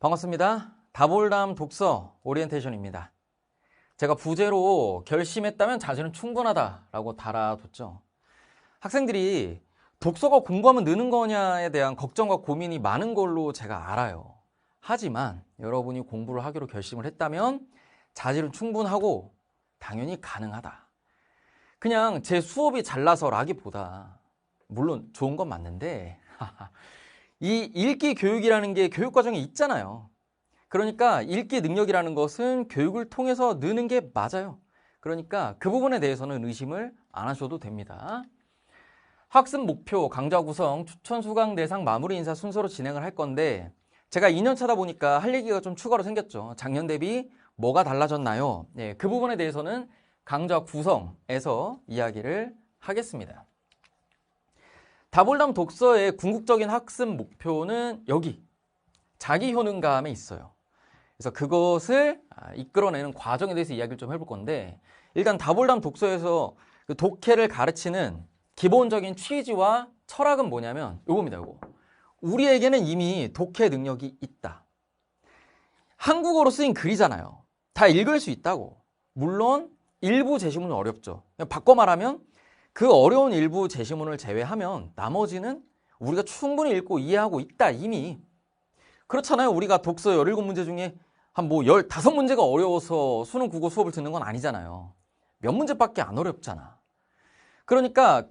반갑습니다. 다볼담 독서 오리엔테이션입니다. 제가 부제로 결심했다면 자질은 충분하다라고 달아뒀죠. 학생들이 독서가 공부하면 느는 거냐에 대한 걱정과 고민이 많은 걸로 제가 알아요. 하지만 여러분이 공부를 하기로 결심을 했다면 자질은 충분하고 당연히 가능하다. 그냥 제 수업이 잘나서라기보다 물론 좋은 건 맞는데 이 읽기 교육이라는 게 교육과정에 있잖아요. 그러니까 읽기 능력이라는 것은 교육을 통해서 느는 게 맞아요. 그러니까 그 부분에 대해서는 의심을 안 하셔도 됩니다. 학습 목표, 강좌 구성, 추천 수강 대상 마무리 인사 순서로 진행을 할 건데 제가 2년 차다 보니까 할 얘기가 좀 추가로 생겼죠. 작년 대비 뭐가 달라졌나요? 그 부분에 대해서는 강좌 구성에서 이야기를 하겠습니다. 다볼담 독서의 궁극적인 학습 목표는 여기 자기 효능감에 있어요. 그래서 그것을 이끌어내는 과정에 대해서 이야기를 좀 해볼 건데 일단 다볼담 독서에서 그 독해를 가르치는 기본적인 취지와 철학은 뭐냐면 요겁니다. 요거. 우리에게는 이미 독해 능력이 있다. 한국어로 쓰인 글이잖아요. 다 읽을 수 있다고. 물론 일부 제시문은 어렵죠. 바꿔 말하면 그 어려운 일부 제시문을 제외하면 나머지는 우리가 충분히 읽고 이해하고 있다 이미. 그렇잖아요. 우리가 독서 17문제 중에 한 15문제가 어려워서 수능 국어 수업을 듣는 건 아니잖아요. 몇 문제밖에 안 어렵잖아. 그러니까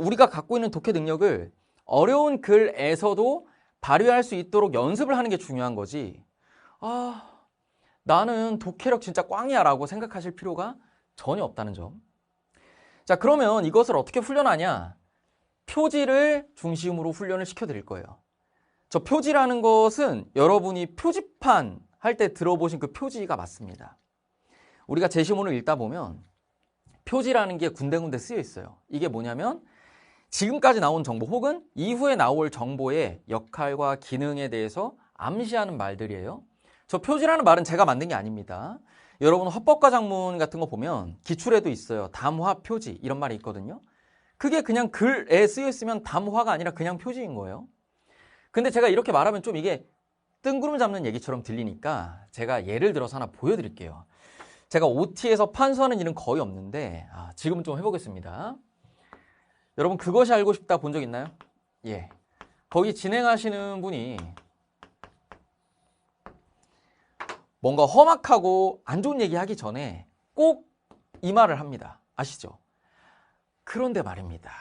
우리가 갖고 있는 독해 능력을 어려운 글에서도 발휘할 수 있도록 연습을 하는 게 중요한 거지. 나는 독해력 진짜 꽝이야 라고 생각하실 필요가 전혀 없다는 점. 자, 그러면 이것을 어떻게 훈련하냐? 표지를 중심으로 훈련을 시켜드릴 거예요. 저 표지라는 것은 여러분이 표지판 할 때 들어보신 그 표지가 맞습니다. 우리가 제시문을 읽다 보면 표지라는 게 군데군데 쓰여 있어요. 이게 뭐냐면 지금까지 나온 정보 혹은 이후에 나올 정보의 역할과 기능에 대해서 암시하는 말들이에요. 저 표지라는 말은 제가 만든 게 아닙니다. 여러분 헌법과 작문 같은 거 보면 기출에도 있어요. 담화 표지 이런 말이 있거든요. 그게 그냥 글에 쓰여 있으면 담화가 아니라 그냥 표지인 거예요. 근데 제가 이렇게 말하면 좀 이게 뜬구름 잡는 얘기처럼 들리니까 제가 예를 들어서 하나 보여드릴게요. 제가 OT에서 판수하는 일은 거의 없는데 지금 좀 해보겠습니다. 여러분 그것이 알고 싶다 본 적 있나요? 예. 거기 진행하시는 분이 뭔가 험악하고 안 좋은 얘기 하기 전에 꼭 이 말을 합니다. 아시죠? 그런데 말입니다.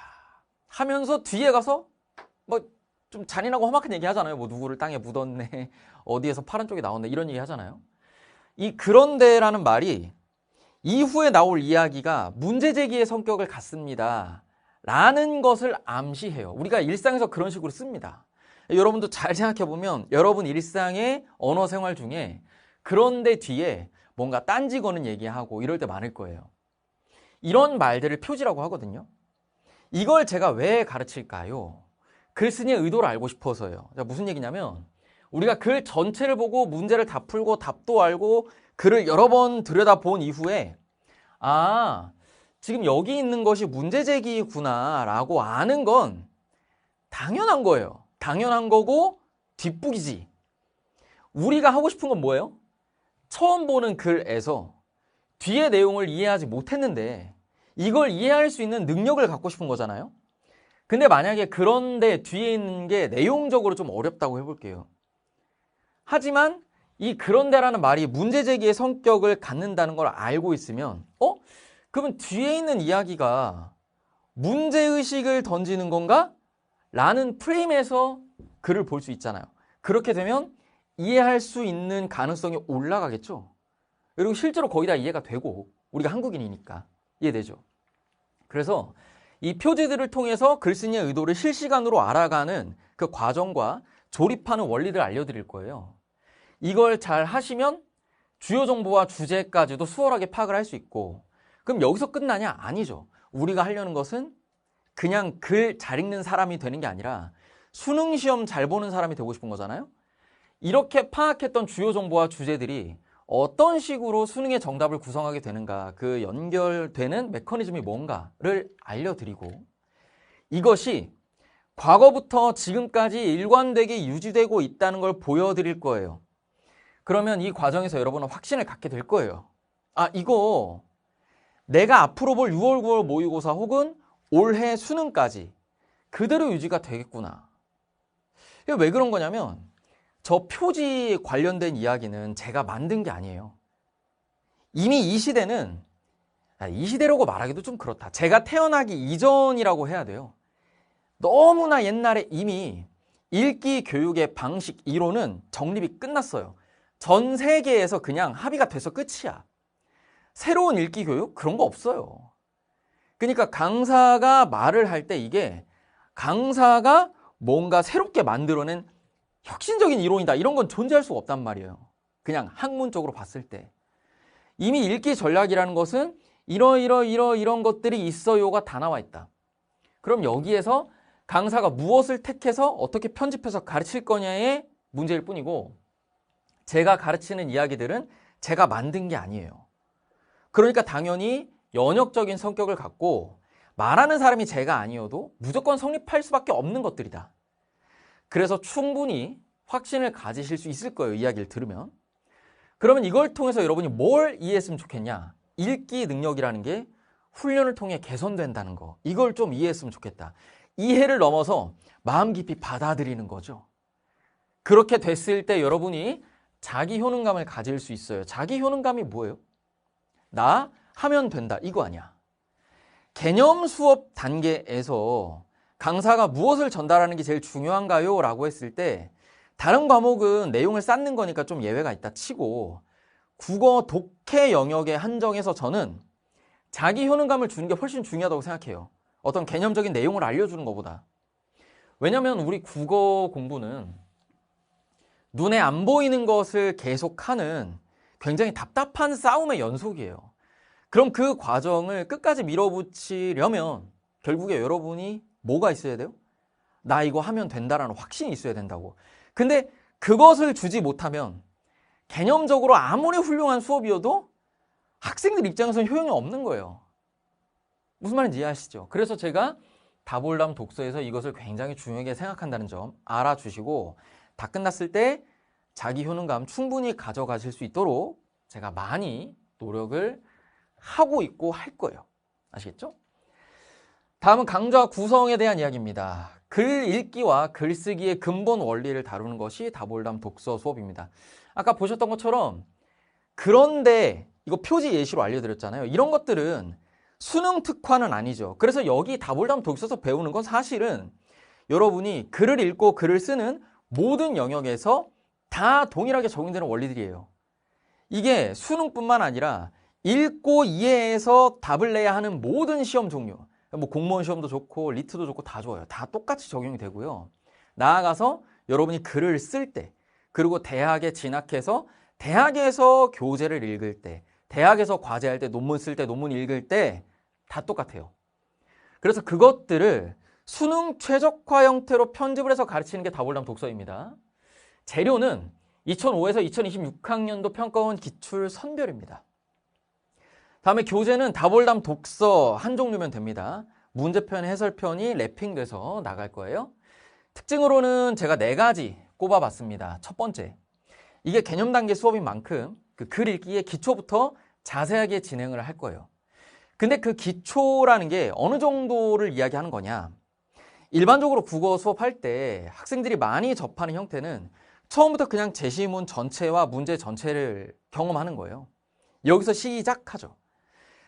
하면서 뒤에 가서 좀 잔인하고 험악한 얘기 하잖아요. 누구를 땅에 묻었네. 어디에서 파란 쪽이 나왔네. 이런 얘기 하잖아요. 이 그런데라는 말이 이후에 나올 이야기가 문제 제기의 성격을 갖습니다. 라는 것을 암시해요. 우리가 일상에서 그런 식으로 씁니다. 여러분도 잘 생각해보면 여러분 일상의 언어 생활 중에 그런데 뒤에 뭔가 딴지 거는 얘기하고 이럴 때 많을 거예요. 이런 말들을 표지라고 하거든요. 이걸 제가 왜 가르칠까요? 글쓴이의 의도를 알고 싶어서요. 무슨 얘기냐면 우리가 글 전체를 보고 문제를 다 풀고 답도 알고 글을 여러 번 들여다본 이후에 지금 여기 있는 것이 문제 제기구나 라고 아는 건 당연한 거예요. 당연한 거고 뒷북이지. 우리가 하고 싶은 건 뭐예요? 처음 보는 글에서 뒤의 내용을 이해하지 못했는데 이걸 이해할 수 있는 능력을 갖고 싶은 거잖아요. 근데 만약에 그런데 뒤에 있는 게 내용적으로 좀 어렵다고 해볼게요. 하지만 이 그런데라는 말이 문제 제기의 성격을 갖는다는 걸 알고 있으면 그러면 뒤에 있는 이야기가 문제의식을 던지는 건가? 라는 프레임에서 글을 볼 수 있잖아요. 그렇게 되면 이해할 수 있는 가능성이 올라가겠죠. 그리고 실제로 거의 다 이해가 되고 우리가 한국인이니까 이해되죠. 그래서 이 표지들을 통해서 글쓴이의 의도를 실시간으로 알아가는 그 과정과 조립하는 원리를 알려드릴 거예요. 이걸 잘 하시면 주요 정보와 주제까지도 수월하게 파악을 할 수 있고 그럼 여기서 끝나냐? 아니죠. 우리가 하려는 것은 그냥 글 잘 읽는 사람이 되는 게 아니라 수능 시험 잘 보는 사람이 되고 싶은 거잖아요. 이렇게 파악했던 주요 정보와 주제들이 어떤 식으로 수능의 정답을 구성하게 되는가, 그 연결되는 메커니즘이 뭔가를 알려드리고 이것이 과거부터 지금까지 일관되게 유지되고 있다는 걸 보여드릴 거예요. 그러면 이 과정에서 여러분은 확신을 갖게 될 거예요. 아, 이거 내가 앞으로 볼 6월, 9월 모의고사 혹은 올해 수능까지 그대로 유지가 되겠구나. 이게 왜 그런 거냐면 저 표지 관련된 이야기는 제가 만든 게 아니에요. 이미 이 시대는, 이 시대라고 말하기도 좀 그렇다. 제가 태어나기 이전이라고 해야 돼요. 너무나 옛날에 이미 읽기 교육의 방식, 이론은 정립이 끝났어요. 전 세계에서 그냥 합의가 돼서 끝이야. 새로운 읽기 교육? 그런 거 없어요. 그러니까 강사가 말을 할 때 이게 강사가 뭔가 새롭게 만들어낸 혁신적인 이론이다, 이런 건 존재할 수가 없단 말이에요. 그냥 학문적으로 봤을 때. 이미 읽기 전략이라는 것은 이런 것들이 있어요가 다 나와 있다. 그럼 여기에서 강사가 무엇을 택해서 어떻게 편집해서 가르칠 거냐의 문제일 뿐이고, 제가 가르치는 이야기들은 제가 만든 게 아니에요. 그러니까 당연히 연역적인 성격을 갖고 말하는 사람이 제가 아니어도 무조건 성립할 수밖에 없는 것들이다. 그래서 충분히 확신을 가지실 수 있을 거예요, 이야기를 들으면. 그러면 이걸 통해서 여러분이 뭘 이해했으면 좋겠냐? 읽기 능력이라는 게 훈련을 통해 개선된다는 거, 이걸 좀 이해했으면 좋겠다. 이해를 넘어서 마음 깊이 받아들이는 거죠. 그렇게 됐을 때 여러분이 자기 효능감을 가질 수 있어요. 자기 효능감이 뭐예요? 나 하면 된다, 이거 아니야. 개념 수업 단계에서 강사가 무엇을 전달하는 게 제일 중요한가요? 라고 했을 때 다른 과목은 내용을 쌓는 거니까 좀 예외가 있다 치고, 국어 독해 영역에 한정해서 저는 자기 효능감을 주는 게 훨씬 중요하다고 생각해요. 어떤 개념적인 내용을 알려주는 것보다. 왜냐면 우리 국어 공부는 눈에 안 보이는 것을 계속하는 굉장히 답답한 싸움의 연속이에요. 그럼 그 과정을 끝까지 밀어붙이려면 결국에 여러분이 뭐가 있어야 돼요? 나 이거 하면 된다라는 확신이 있어야 된다고. 근데 그것을 주지 못하면 개념적으로 아무리 훌륭한 수업이어도 학생들 입장에서는 효용이 없는 거예요. 무슨 말인지 이해하시죠? 그래서 제가 다볼담 독서에서 이것을 굉장히 중요하게 생각한다는 점 알아주시고, 다 끝났을 때 자기 효능감 충분히 가져가실 수 있도록 제가 많이 노력을 하고 있고 할 거예요. 아시겠죠? 다음은 강좌 구성에 대한 이야기입니다. 글 읽기와 글쓰기의 근본 원리를 다루는 것이 다볼담 독서 수업입니다. 아까 보셨던 것처럼, 그런데 이거 표지 예시로 알려드렸잖아요. 이런 것들은 수능 특화는 아니죠. 그래서 여기 다볼담 독서에서 배우는 건 사실은 여러분이 글을 읽고 글을 쓰는 모든 영역에서 다 동일하게 적용되는 원리들이에요. 이게 수능뿐만 아니라 읽고 이해해서 답을 내야 하는 모든 시험 종류, 뭐 공무원 시험도 좋고 리트도 좋고 다 좋아요. 다 똑같이 적용이 되고요. 나아가서 여러분이 글을 쓸 때, 그리고 대학에 진학해서 대학에서 교재를 읽을 때, 대학에서 과제할 때, 논문 쓸 때, 논문 읽을 때 다 똑같아요. 그래서 그것들을 수능 최적화 형태로 편집을 해서 가르치는 게 다볼담 독서입니다. 재료는 2005에서 2026학년도 평가원 기출 선별입니다. 다음에 교재는 다볼담 독서 한 종류면 됩니다. 문제편, 해설편이 랩핑돼서 나갈 거예요. 특징으로는 제가 4가지 꼽아봤습니다. 첫 번째, 이게 개념 단계 수업인 만큼 그 글 읽기의 기초부터 자세하게 진행을 할 거예요. 근데 그 기초라는 게 어느 정도를 이야기하는 거냐? 일반적으로 국어 수업할 때 학생들이 많이 접하는 형태는 처음부터 그냥 제시문 전체와 문제 전체를 경험하는 거예요. 여기서 시작하죠.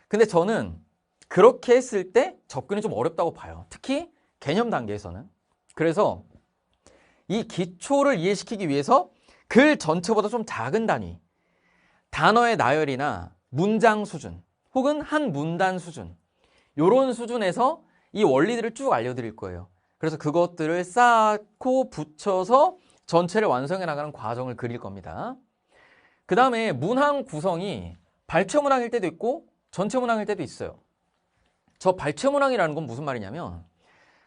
근데 저는 그렇게 했을 때 접근이 좀 어렵다고 봐요. 특히 개념 단계에서는. 그래서 이 기초를 이해시키기 위해서 글 전체보다 좀 작은 단위, 단어의 나열이나 문장 수준, 혹은 한 문단 수준, 이런 수준에서 이 원리들을 쭉 알려드릴 거예요. 그래서 그것들을 쌓고 붙여서 전체를 완성해 나가는 과정을 그릴 겁니다. 그 다음에 문항 구성이 발췌 문항일 때도 있고 전체 문항일 때도 있어요. 저 발췌 문항이라는 건 무슨 말이냐면,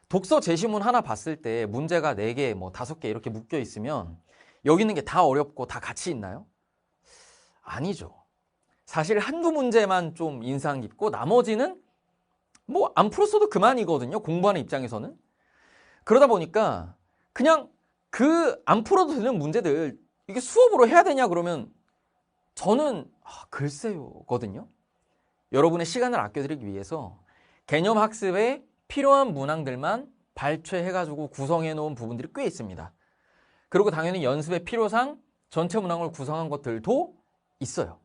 독서 제시문 하나 봤을 때 문제가 4개, 뭐 5개 이렇게 묶여 있으면 여기 있는 게 다 어렵고 다 같이 있나요? 아니죠. 사실 한두 문제만 좀 인상 깊고 나머지는 뭐 안 풀었어도 그만이거든요. 공부하는 입장에서는. 그러다 보니까 그냥 그 안 풀어도 되는 문제들 이게 수업으로 해야 되냐 그러면 저는 글쎄요거든요. 여러분의 시간을 아껴드리기 위해서 개념 학습에 필요한 문항들만 발췌해가지고 구성해 놓은 부분들이 꽤 있습니다. 그리고 당연히 연습의 필요상 전체 문항을 구성한 것들도 있어요.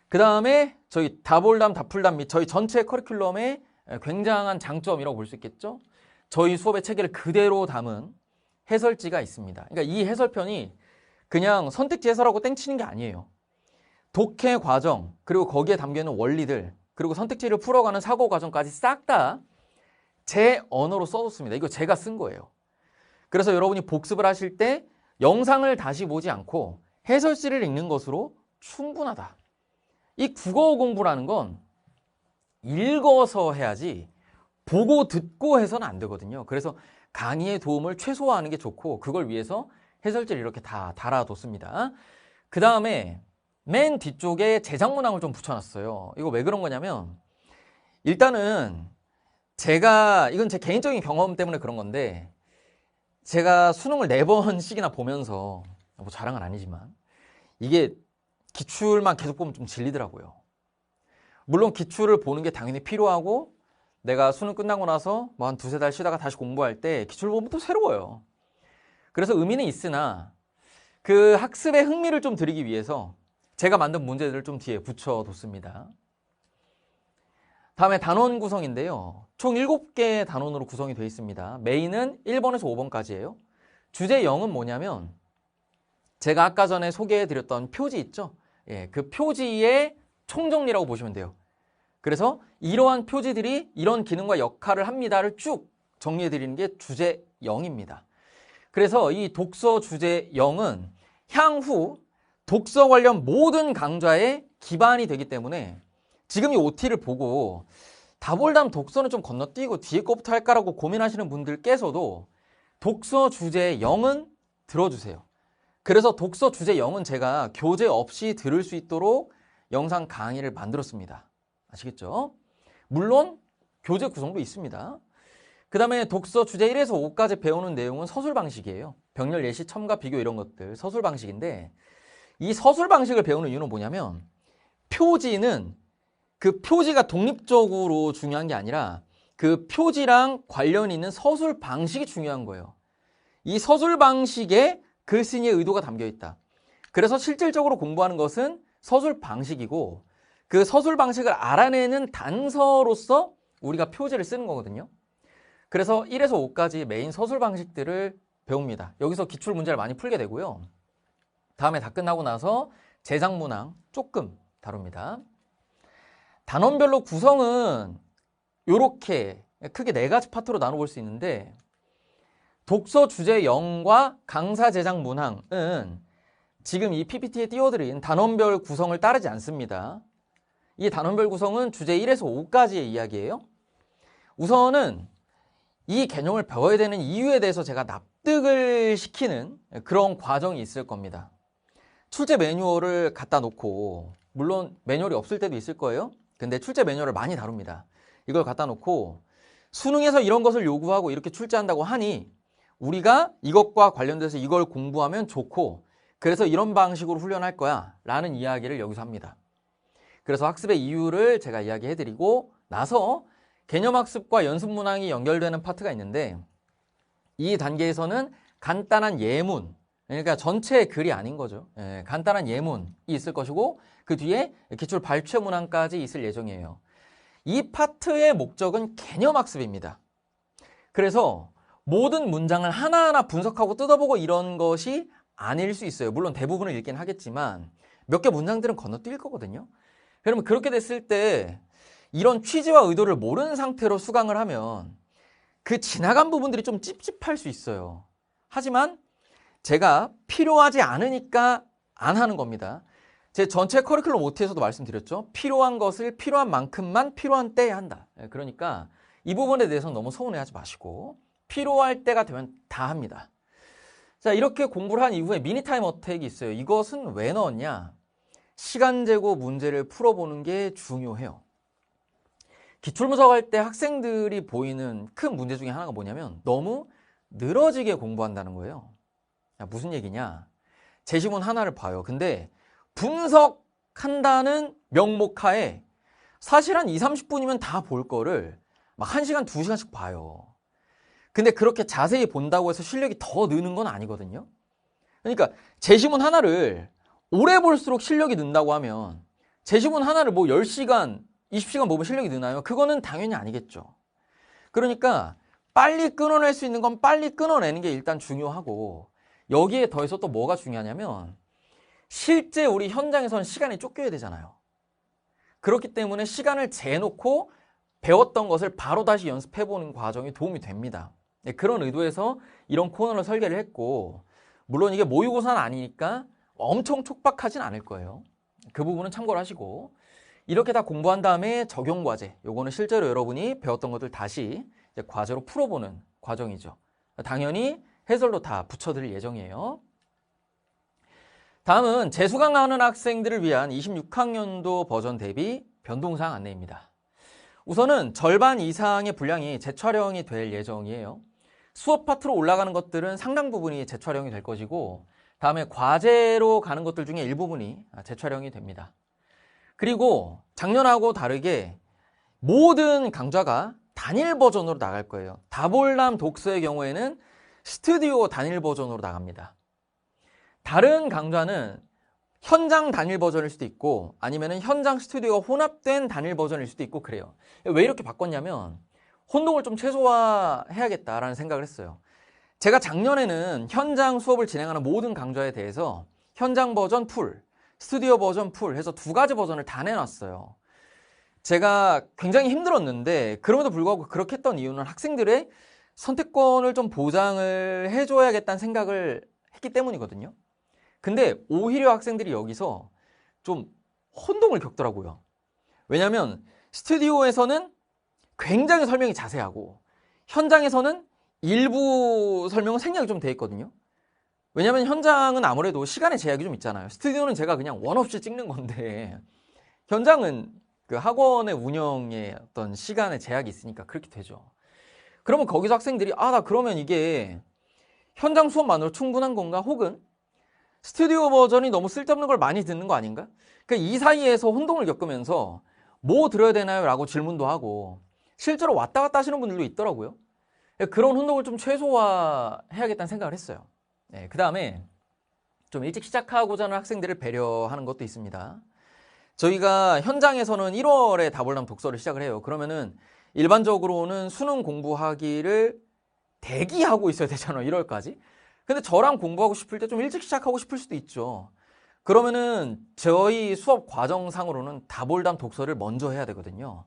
그 다음에 저희 다볼담, 다풀담 및 저희 전체 커리큘럼의 굉장한 장점이라고 볼 수 있겠죠. 저희 수업의 체계를 그대로 담은 해설지가 있습니다. 그러니까 이 해설편이 그냥 선택지 해설하고 땡치는 게 아니에요. 독해 과정, 그리고 거기에 담겨있는 원리들, 그리고 선택지를 풀어가는 사고 과정까지 싹 다 제 언어로 써뒀습니다. 이거 제가 쓴 거예요. 그래서 여러분이 복습을 하실 때 영상을 다시 보지 않고 해설지를 읽는 것으로 충분하다. 이 국어 공부라는 건 읽어서 해야지 보고 듣고 해서는 안 되거든요. 그래서 강의의 도움을 최소화하는 게 좋고 그걸 위해서 해설지를 이렇게 다 달아뒀습니다. 그 다음에 맨 뒤쪽에 제작 문항을 좀 붙여놨어요. 이거 왜 그런 거냐면 일단은 이건 제 개인적인 경험 때문에 그런 건데 제가 수능을 4번씩이나 보면서 뭐 자랑은 아니지만 이게 기출만 계속 보면 좀 질리더라고요. 물론 기출을 보는 게 당연히 필요하고 내가 수능 끝나고 나서 뭐 한 2-3달 쉬다가 다시 공부할 때 기출 보면 또 새로워요. 그래서 의미는 있으나 그 학습의 흥미를 좀 드리기 위해서 제가 만든 문제들을 좀 뒤에 붙여뒀습니다. 다음에 단원 구성인데요. 총 7개의 단원으로 구성이 되어 있습니다. 메인은 1번에서 5번까지예요. 주제 0은 뭐냐면 제가 아까 전에 소개해드렸던 표지 있죠? 예, 그 표지의 총정리라고 보시면 돼요. 그래서 이러한 표지들이 이런 기능과 역할을 합니다를 쭉 정리해드리는 게 주제 0입니다. 그래서 이 독서 주제 0은 향후 독서 관련 모든 강좌의 기반이 되기 때문에 지금 이 OT를 보고 다볼담 독서는 좀 건너뛰고 뒤에 거부터 할까라고 고민하시는 분들께서도 독서 주제 0은 들어주세요. 그래서 독서 주제 0은 제가 교재 없이 들을 수 있도록 영상 강의를 만들었습니다. 아시겠죠? 물론 교재 구성도 있습니다. 그 다음에 독서 주제 1에서 5까지 배우는 내용은 서술 방식이에요. 병렬, 예시, 첨가, 비교 이런 것들 서술 방식인데 이 서술 방식을 배우는 이유는 뭐냐면 표지는 그 표지가 독립적으로 중요한 게 아니라 그 표지랑 관련 있는 서술 방식이 중요한 거예요. 이 서술 방식에 글쓴이의 의도가 담겨 있다. 그래서 실질적으로 공부하는 것은 서술 방식이고 그 서술 방식을 알아내는 단서로서 우리가 표지를 쓰는 거거든요. 그래서 1에서 5까지 메인 서술 방식들을 배웁니다. 여기서 기출 문제를 많이 풀게 되고요. 다음에 다 끝나고 나서 제작 문항 조금 다룹니다. 단원별로 구성은 이렇게 크게 4가지 파트로 나눠볼 수 있는데 독서 주제 0과 강사 제작 문항은 지금 이 PPT에 띄워드린 단원별 구성을 따르지 않습니다. 이 단원별 구성은 주제 1에서 5까지의 이야기예요. 우선은 이 개념을 배워야 되는 이유에 대해서 제가 납득을 시키는 그런 과정이 있을 겁니다. 출제 매뉴얼을 갖다 놓고 물론 매뉴얼이 없을 때도 있을 거예요. 근데 출제 매뉴얼을 많이 다룹니다. 이걸 갖다 놓고 수능에서 이런 것을 요구하고 이렇게 출제한다고 하니 우리가 이것과 관련돼서 이걸 공부하면 좋고 그래서 이런 방식으로 훈련할 거야 라는 이야기를 여기서 합니다. 그래서 학습의 이유를 제가 이야기해드리고 나서 개념학습과 연습문항이 연결되는 파트가 있는데 이 단계에서는 간단한 예문, 그러니까 전체의 글이 아닌 거죠. 간단한 예문이 있을 것이고 그 뒤에 기출 발췌 문항까지 있을 예정이에요. 이 파트의 목적은 개념학습입니다. 그래서 모든 문장을 하나하나 분석하고 뜯어보고 이런 것이 아닐 수 있어요. 물론 대부분을 읽긴 하겠지만 몇 개 문장들은 건너뛸 거거든요. 그러면 그렇게 됐을 때 이런 취지와 의도를 모르는 상태로 수강을 하면 그 지나간 부분들이 좀 찝찝할 수 있어요. 하지만 제가 필요하지 않으니까 안 하는 겁니다. 제 전체 커리큘럼 OT에서도 말씀드렸죠. 필요한 것을 필요한 만큼만 필요한 때에 한다. 그러니까 이 부분에 대해서는 너무 서운해하지 마시고 필요할 때가 되면 다 합니다. 자, 이렇게 공부를 한 이후에 미니타임 어택이 있어요. 이것은 왜 넣었냐? 시간 재고 문제를 풀어보는 게 중요해요. 기출분석 할 때 학생들이 보이는 큰 문제 중에 하나가 뭐냐면 너무 늘어지게 공부한다는 거예요. 야, 무슨 얘기냐? 제시문 하나를 봐요. 근데 분석한다는 명목하에 사실 한 2, 30분이면 다 볼 거를 막 1시간, 2시간씩 봐요. 근데 그렇게 자세히 본다고 해서 실력이 더 느는 건 아니거든요. 그러니까 제시문 하나를 오래 볼수록 실력이 는다고 하면 제시문 하나를 뭐 10시간, 20시간 보면 실력이 느나요? 그거는 당연히 아니겠죠. 그러니까 빨리 끊어낼 수 있는 건 빨리 끊어내는 게 일단 중요하고, 여기에 더해서 또 뭐가 중요하냐면 실제 우리 현장에서는 시간이 쫓겨야 되잖아요. 그렇기 때문에 시간을 재놓고 배웠던 것을 바로 다시 연습해보는 과정이 도움이 됩니다. 그런 의도에서 이런 코너를 설계를 했고, 물론 이게 모의고사는 아니니까 엄청 촉박하진 않을 거예요. 그 부분은 참고를 하시고, 이렇게 다 공부한 다음에 적용과제, 요거는 실제로 여러분이 배웠던 것들 다시 이제 과제로 풀어보는 과정이죠. 당연히 해설도 다 붙여드릴 예정이에요. 다음은 재수강하는 학생들을 위한 26학년도 버전 대비 변동사항 안내입니다. 우선은 절반 이상의 분량이 재촬영이 될 예정이에요. 수업 파트로 올라가는 것들은 상당 부분이 재촬영이 될 것이고, 다음에 과제로 가는 것들 중에 일부분이 재촬영이 됩니다. 그리고 작년하고 다르게 모든 강좌가 단일 버전으로 나갈 거예요. 다볼남 독서의 경우에는 스튜디오 단일 버전으로 나갑니다. 다른 강좌는 현장 단일 버전일 수도 있고 아니면 현장 스튜디오가 혼합된 단일 버전일 수도 있고 그래요. 왜 이렇게 바꿨냐면 혼동을 좀 최소화해야겠다라는 생각을 했어요. 제가 작년에는 현장 수업을 진행하는 모든 강좌에 대해서 현장 버전 풀, 스튜디오 버전 풀 해서 2가지 버전을 다 내놨어요. 제가 굉장히 힘들었는데 그럼에도 불구하고 그렇게 했던 이유는 학생들의 선택권을 좀 보장을 해줘야겠다는 생각을 했기 때문이거든요. 근데 오히려 학생들이 여기서 좀 혼동을 겪더라고요. 왜냐하면 스튜디오에서는 굉장히 설명이 자세하고 현장에서는 일부 설명은 생략이 좀 돼 있거든요. 왜냐하면 현장은 아무래도 시간의 제약이 좀 있잖아요. 스튜디오는 제가 그냥 원 없이 찍는 건데 현장은 그 학원의 운영에 어떤 시간의 제약이 있으니까 그렇게 되죠. 그러면 거기서 학생들이 나 그러면 이게 현장 수업만으로 충분한 건가? 혹은 스튜디오 버전이 너무 쓸데없는 걸 많이 듣는 거 아닌가? 그러니까 이 사이에서 혼동을 겪으면서 뭐 들어야 되나요? 라고 질문도 하고 실제로 왔다 갔다 하시는 분들도 있더라고요. 그런 혼동을 좀 최소화해야겠다는 생각을 했어요. 그 다음에 좀 일찍 시작하고자 하는 학생들을 배려하는 것도 있습니다. 저희가 현장에서는 1월에 다볼남 독서를 시작을 해요. 그러면은 일반적으로는 수능 공부하기를 대기하고 있어야 되잖아요. 1월까지. 근데 저랑 공부하고 싶을 때 좀 일찍 시작하고 싶을 수도 있죠. 그러면은 저희 수업 과정상으로는 다볼담 독서를 먼저 해야 되거든요.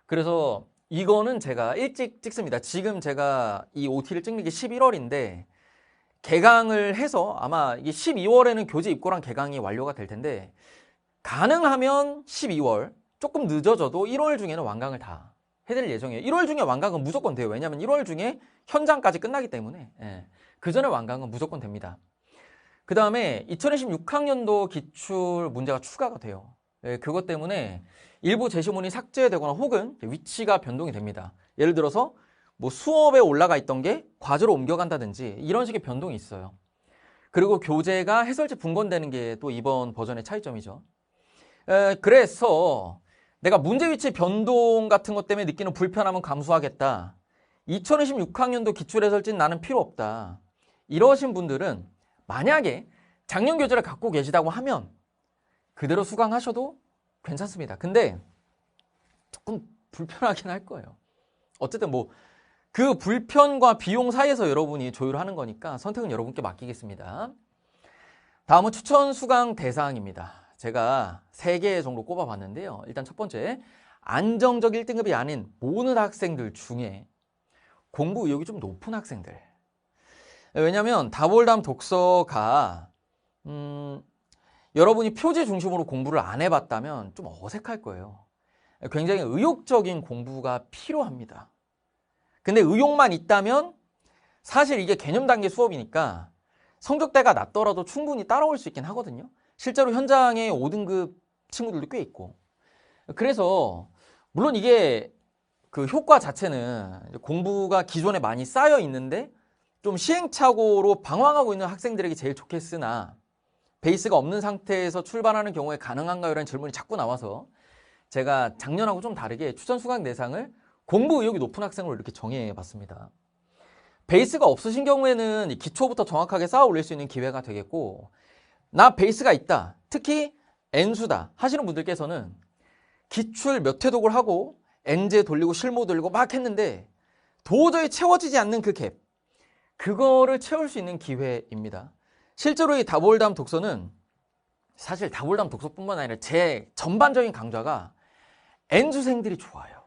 그래서 이거는 제가 일찍 찍습니다. 지금 제가 이 OT를 찍는 게 11월인데 개강을 해서 아마 이게 12월에는 교재 입고랑 개강이 완료가 될 텐데 가능하면 12월, 조금 늦어져도 1월 중에는 완강을 다 해드릴 예정이에요. 1월 중에 완강은 무조건 돼요. 왜냐하면 1월 중에 현장까지 끝나기 때문에 그 전에 완강은 무조건 됩니다. 그 다음에 2026학년도 기출 문제가 추가가 돼요. 그것 때문에 일부 제시문이 삭제되거나 혹은 위치가 변동이 됩니다. 예를 들어서 뭐 수업에 올라가 있던 게 과제로 옮겨간다든지 이런 식의 변동이 있어요. 그리고 교재가 해설지 분권되는 게 또 이번 버전의 차이점이죠. 그래서 내가 문제 위치 변동 같은 것 때문에 느끼는 불편함은 감수하겠다. 2026학년도 기출해설지는 나는 필요 없다. 이러신 분들은 만약에 작년 교재를 갖고 계시다고 하면 그대로 수강하셔도 괜찮습니다. 근데 조금 불편하긴 할 거예요. 어쨌든 뭐 그 불편과 비용 사이에서 여러분이 조율하는 거니까 선택은 여러분께 맡기겠습니다. 다음은 추천 수강 대상입니다. 제가 3개 정도 꼽아봤는데요. 일단 첫 번째, 안정적 1등급이 아닌 모든 학생들 중에 공부 의욕이 좀 높은 학생들. 왜냐하면 다볼담 독서가 여러분이 표지 중심으로 공부를 안 해봤다면 좀 어색할 거예요. 굉장히 의욕적인 공부가 필요합니다. 근데 의욕만 있다면 사실 이게 개념 단계 수업이니까 성적대가 낮더라도 충분히 따라올 수 있긴 하거든요. 실제로 현장에 5등급 친구들도 꽤 있고. 그래서 물론 이게 그 효과 자체는 공부가 기존에 많이 쌓여 있는데 좀 시행착오로 방황하고 있는 학생들에게 제일 좋겠으나 베이스가 없는 상태에서 출발하는 경우에 가능한가요? 라는 질문이 자꾸 나와서 제가 작년하고 좀 다르게 추천 수강 대상을 공부 의욕이 높은 학생으로 이렇게 정해 봤습니다. 베이스가 없으신 경우에는 기초부터 정확하게 쌓아 올릴 수 있는 기회가 되겠고, 나 베이스가 있다, 특히 N수다 하시는 분들께서는 기출 몇 회독을 하고 N제 돌리고 실무 돌리고 막 했는데 도저히 채워지지 않는 그 갭, 그거를 채울 수 있는 기회입니다. 실제로 이 다볼담 독서는 사실 다볼담 독서뿐만 아니라 제 전반적인 강좌가 N수생들이 좋아요.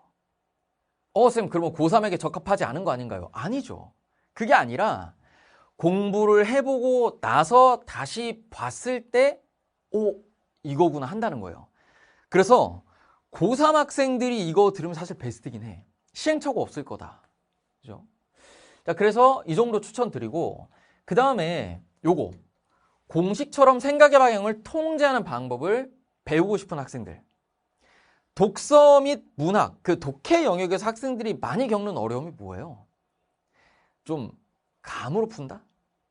쌤, 그러면 고3에게 적합하지 않은 거 아닌가요? 아니죠. 그게 아니라 공부를 해보고 나서 다시 봤을 때 이거구나 한다는 거예요. 그래서 고3 학생들이 이거 들으면 사실 베스트긴 해. 시행착오 없을 거다. 그죠? 자, 그래서 이 정도 추천드리고, 그 다음에 요거 공식처럼 생각의 방향을 통제하는 방법을 배우고 싶은 학생들, 독서 및 문학, 그 독해 영역에서 학생들이 많이 겪는 어려움이 뭐예요? 좀 감으로 푼다?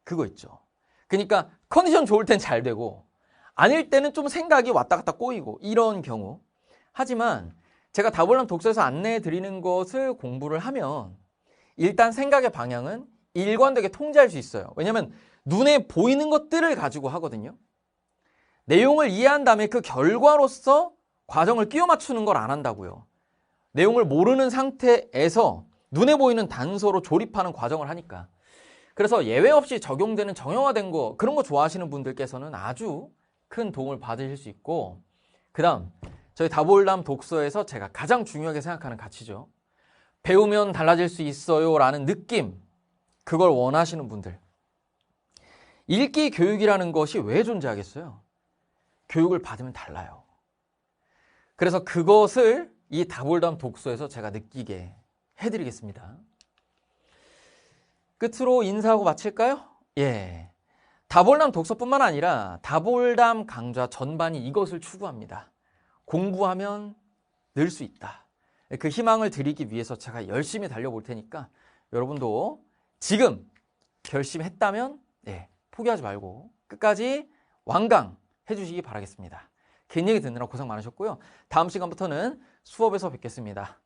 그거 있죠. 그러니까 컨디션 좋을 땐 잘 되고 아닐 때는 좀 생각이 왔다 갔다 꼬이고 이런 경우. 하지만 제가 다볼담 독서에서 안내해 드리는 것을 공부를 하면 일단 생각의 방향은 일관되게 통제할 수 있어요. 왜냐하면 눈에 보이는 것들을 가지고 하거든요. 내용을 이해한 다음에 그 결과로서 과정을 끼워 맞추는 걸 안 한다고요. 내용을 모르는 상태에서 눈에 보이는 단서로 조립하는 과정을 하니까. 그래서 예외 없이 적용되는 정형화된 거, 그런 거 좋아하시는 분들께서는 아주 큰 도움을 받으실 수 있고, 그 다음 저희 다볼담 독서에서 제가 가장 중요하게 생각하는 가치죠. 배우면 달라질 수 있어요 라는 느낌, 그걸 원하시는 분들. 읽기 교육이라는 것이 왜 존재하겠어요? 교육을 받으면 달라요. 그래서 그것을 이 다볼담 독서에서 제가 느끼게 해드리겠습니다. 끝으로 인사하고 마칠까요? 예. 다볼담 독서뿐만 아니라 다볼담 강좌 전반이 이것을 추구합니다. 공부하면 늘 수 있다. 그 희망을 드리기 위해서 제가 열심히 달려볼 테니까 여러분도 지금 결심했다면 포기하지 말고 끝까지 완강 해주시기 바라겠습니다. 긴 얘기 듣느라 고생 많으셨고요. 다음 시간부터는 수업에서 뵙겠습니다.